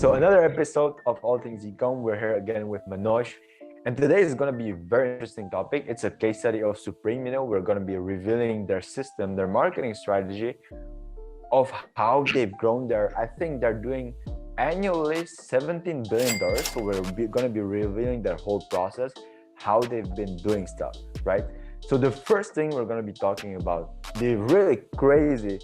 So another episode of All Things Ecom. We're here again with Manoj, and today is going to be a very interesting topic. It's a case study of Supreme. We're going to be revealing their system, their marketing strategy, of how they've grown their. I think they're doing annually $17 billion. So we're going to be revealing their whole process, how they've been doing stuff, right? So the first thing we're going to be talking about the really crazy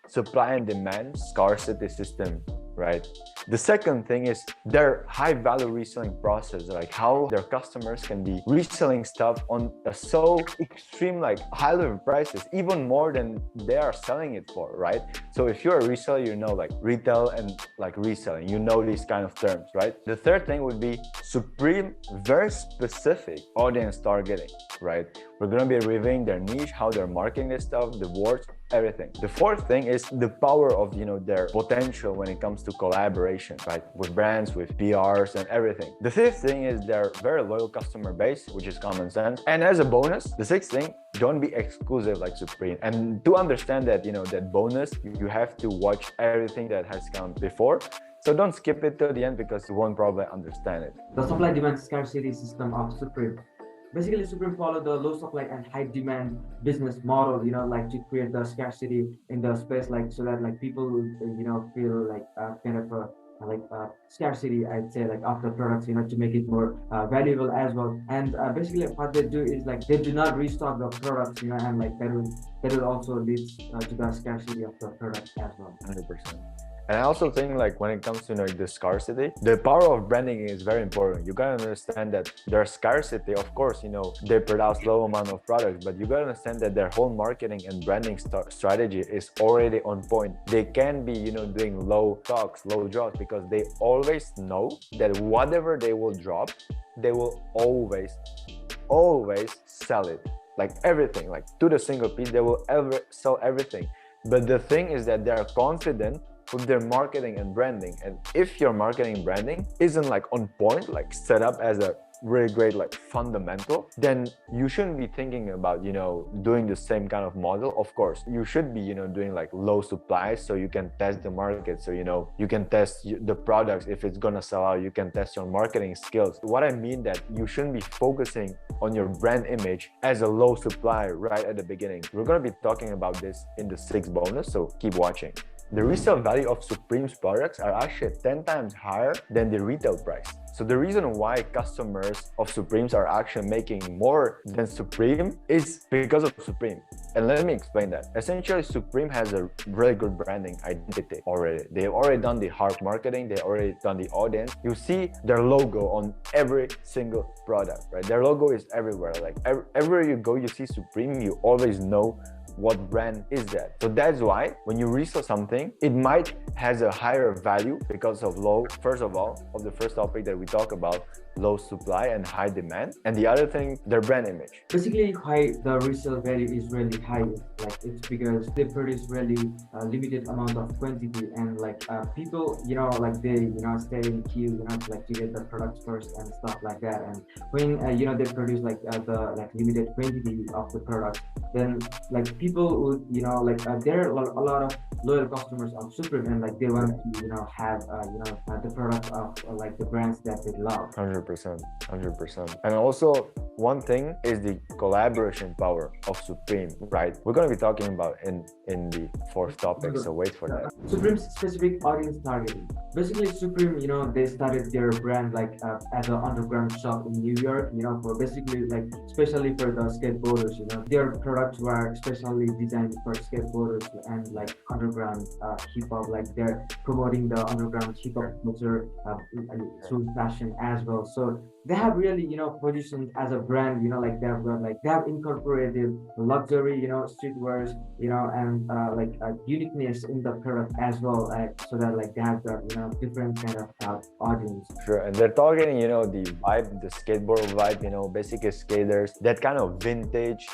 supply and demand scarcity system, right? The second thing is their high value reselling process, like how their customers can be reselling stuff on a so extreme, like high level prices, even more than they are selling it for, right? So if you're a reseller, like retail and like reselling, these kind of terms, right? The third thing would be Supreme, very specific audience targeting, right? We're going to be reviewing their niche, how they're marketing this stuff, the words, everything. The fourth thing is the power of their potential when it comes to collaboration, right, with brands, with PRs and everything. The fifth thing is their very loyal customer base, which is common sense. And as a bonus, the sixth thing, don't be exclusive like Supreme. And to understand that that bonus, you have to watch everything that has come before. So don't skip it till the end because you won't probably understand it. The supply demand scarcity system of Supreme. Basically, Supreme follow the low supply and high demand business model, like to create the scarcity in the space, like so that like people feel like kind of scarcity, I'd say, like of the products, to make it more valuable as well. And basically what they do is like they do not restock the products, and like that will also lead to the scarcity of the product as well. 100%. And I also think like when it comes to the scarcity, the power of branding is very important. You gotta understand that their scarcity, of course, they produce low amount of products, but you gotta understand that their whole marketing and branding strategy is already on point. They can be, doing low stocks, low drops, because they always know that whatever they will drop, they will always sell it. Like everything, like to the single piece, they will ever sell everything. But the thing is that they are confident with their marketing and branding. And if your marketing and branding isn't like on point, like set up as a really great like fundamental, then you shouldn't be thinking about doing the same kind of model. Of course you should be doing like low supplies so you can test the market, so you can test the products. If it's gonna sell out, you can test your marketing skills. What I mean that you shouldn't be focusing on your brand image as a low supply right at the beginning. We're going to be talking about this in the 6th bonus, so keep watching. The resale value of Supreme's products are actually 10 times higher than the retail price. So the reason why customers of Supreme's are actually making more than Supreme is because of Supreme. And let me explain that. Essentially, Supreme has a really good branding identity already. They've already done the hard marketing. They've already done the audience. You see their logo on every single product, right? Their logo is everywhere. Like everywhere you go, you see Supreme, you always know what brand is that. So that's why when you resell something, it might has a higher value because of first of all, of the first topic that we talk about, low supply and high demand. And the other thing, their brand image. Basically, why the resale value is really high, like it's because they produce really limited amount of quantity, and like people, like they, stay in queue, like to get the products first and stuff like that. And when they produce like the like limited quantity of the product, then like people would, there are a lot of loyal customers of Supreme, and like they want to, have the product of like the brands that they love. 100%. And also one thing is the collaboration power of Supreme, right? We're going to be talking about in the 4th topic, so wait for that. Supreme's specific audience targeting. Basically, Supreme, they started their brand like as an underground shop in New York, for basically like especially for the skateboarders. Their products were specially designed for skateboarders and like underground hip hop. Like they're promoting the underground hip hop culture through fashion as well. So they have really, positioned as a brand, like they have incorporated luxury, streetwears, and like uniqueness in the product as well, so that like they have that, different kind of audience. Sure, and they're targeting, the vibe, the skateboard vibe, basically skaters, that kind of vintage,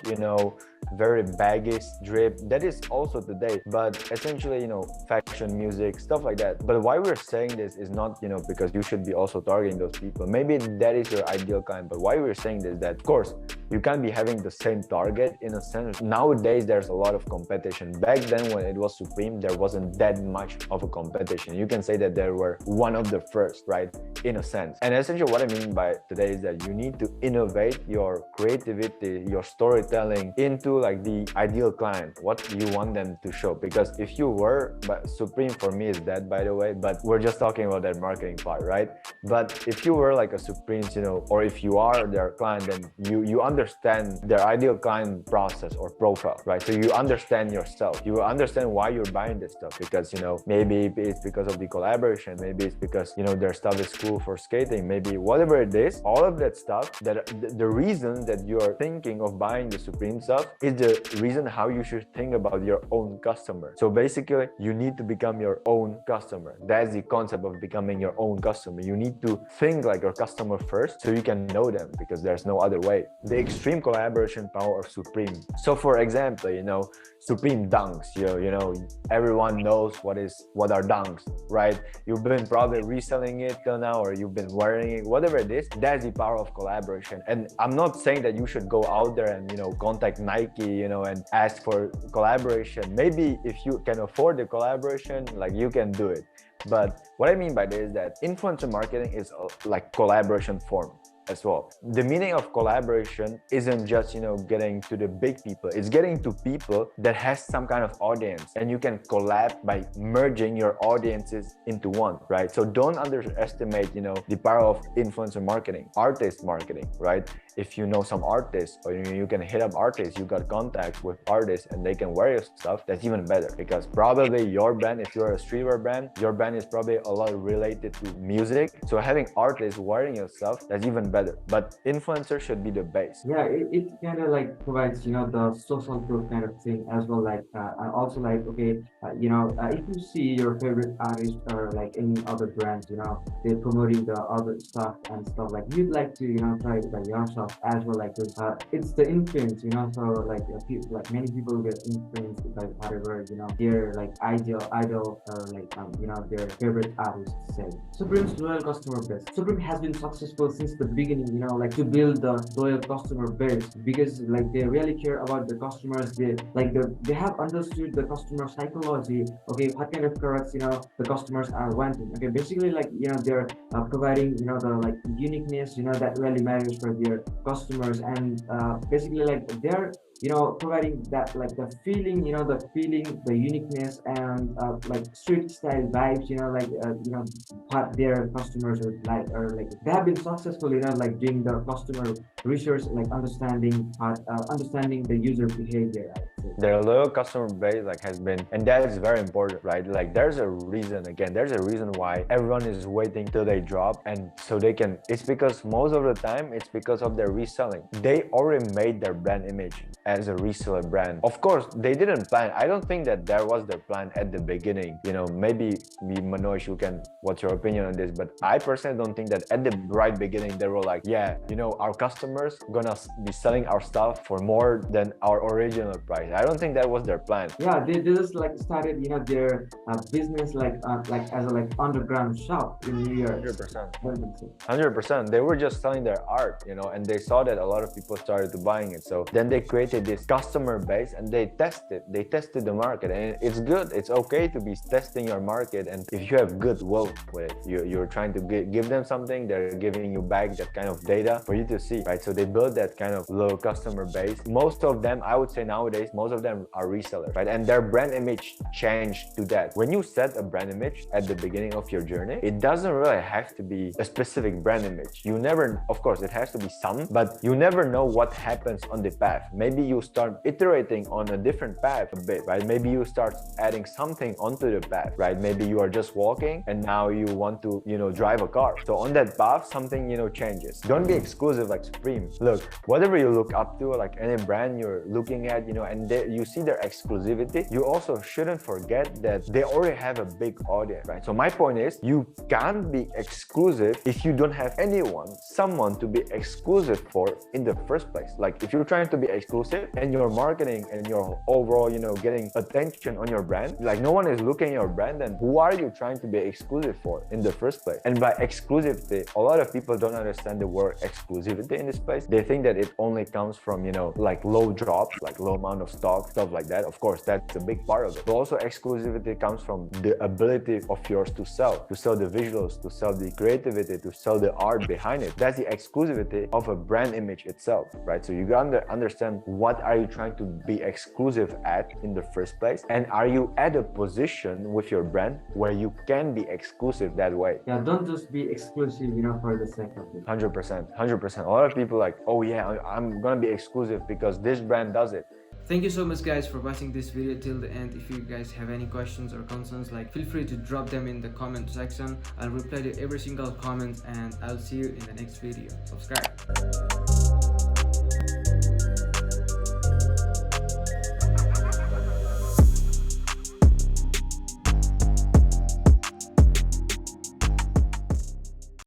very baggy drip that is also today, but essentially, fashion, music, stuff like that. But why we're saying this is not, because you should be also targeting those people. Maybe that is your ideal client, but why we're saying this, that of course you can't be having the same target in a sense. Nowadays there's a lot of competition. Back then when it was Supreme, there wasn't that much of a competition. You can say that they were one of the first, right, in a sense. And essentially what I mean by today is that you need to innovate your creativity, your storytelling into like the ideal client, what you want them to show. Because if you were, but Supreme for me is that, by the way, but we're just talking about that marketing part, right? But if you were like a Supremes, you know, or if you are their client, then you understand their ideal client process or profile, right? So you understand yourself, you understand why you're buying this stuff, because, you know, maybe it's because of the collaboration, maybe it's because, you know, their stuff is cool for skating, maybe whatever it is, all of that stuff, that the reason that you're thinking of buying the Supreme stuff is the reason how you should think about your own customer. So basically you need to become your own customer. That's the concept of becoming your own customer. You need to think like your customer first so you can know them, because there's no other way. The extreme collaboration power of Supreme. So for example, you know, Supreme dunks, you know, everyone knows what are dunks, right? You've been probably reselling it till now, or you've been wearing it, whatever it is. That's the power of collaboration. And I'm not saying that you should go out there and, you know, contact Nike, you know, and ask for collaboration. Maybe if you can afford the collaboration, like, you can do it. But what I mean by this is that influencer marketing is like collaboration form as well. The meaning of collaboration isn't just, you know, getting to the big people. It's getting to people that has some kind of audience, and you can collab by merging your audiences into one, right? So don't underestimate, you know, the power of influencer marketing, artist marketing, right? If you know some artists, or you can hit up artists, you got contacts with artists and they can wear your stuff, that's even better, because probably your brand, if you're a streetwear brand, your brand is probably a lot related to music. So having artists wearing your stuff, that's even better. But influencer should be the base. Yeah, it kind of like provides, you know, the social proof kind of thing as well. Like, and also like, okay, you know, if you see your favorite artist or like any other brands, you know, they're promoting the other stuff and stuff, like you'd like to, you know, try it by yourself as well. Like this, it's the influence, you know. So like people, like many people get influenced by whatever, you know, their like idol or like you know, their favorite artist say. Supreme's loyal customer base. Supreme has been successful since the beginning, you know, like to build the loyal customer base, because like they really care about the customers. They have understood the customer psychology. Okay, what kind of products, you know, the customers are wanting. Okay, basically like, you know, they're providing, you know, the like uniqueness, you know, that really matters for their customers. And basically like they're, you know, providing that like the feeling, you know, the uniqueness and like street style vibes, you know, like you know, what their customers would like. Or like they have been successful, you know, like doing the customer research, like understanding the user behavior, I would say. Their loyal customer base like has been, and that is very important, right? Like there's a reason, again, there's a reason why everyone is waiting till they drop, and so they can, it's because most of the time it's because of their reselling. They already made their brand image as a reseller brand. Of course, they didn't plan. I don't think that there was their plan at the beginning. You know, maybe Manoj, you can, what's your opinion on this? But I personally don't think that at the right beginning they were like, yeah, you know, our customers gonna be selling our stuff for more than our original price. I don't think that was their plan. Yeah, they just like started, you know, their business like as a like underground shop in New York. 100%. 100%. They were just selling their art, you know, and they saw that a lot of people started to buying it. So then they created this customer base and they tested the market, and it's good. It's okay to be testing your market, and if you have goodwill with it, you're trying to give them something, they're giving you back that kind of data for you to see, right? So they build that kind of low customer base. Most of them, I would say nowadays, most of them are resellers, right? And their brand image changed to that. When you set a brand image at the beginning of your journey, it doesn't really have to be a specific brand image. You never, of course, it has to be some, but you never know what happens on the path. Maybe you start iterating on a different path a bit, right? Maybe you start adding something onto the path, right? Maybe you are just walking and now you want to, you know, drive a car. So on that path, something, you know, changes. Don't be exclusive like Supreme. Look, whatever you look up to, like any brand you're looking at, you know, and you see their exclusivity, you also shouldn't forget that they already have a big audience, right? So my point is, you can't be exclusive if you don't have someone to be exclusive for in the first place. Like if you're trying to be exclusive and your marketing and your overall, getting attention on your brand, like no one is looking at your brand, then who are you trying to be exclusive for in the first place? And by exclusivity, a lot of people don't understand the word exclusivity in this place. They think that it only comes from, like low drops, like low amount of stock, stuff like that. Of course, that's a big part of it. But also exclusivity comes from the ability of yours to sell the visuals, to sell the creativity, to sell the art behind it. That's the exclusivity of a brand image itself, right? So you gotta understand, what are you trying to be exclusive at in the first place? And are you at a position with your brand where you can be exclusive that way? Yeah, don't just be exclusive, for the sake of it. 100%. A lot of people like, oh yeah, I'm gonna be exclusive because this brand does it. Thank you so much guys for watching this video till the end. If you guys have any questions or concerns, feel free to drop them in the comment section. I'll reply to every single comment, and I'll see you in the next video. Subscribe.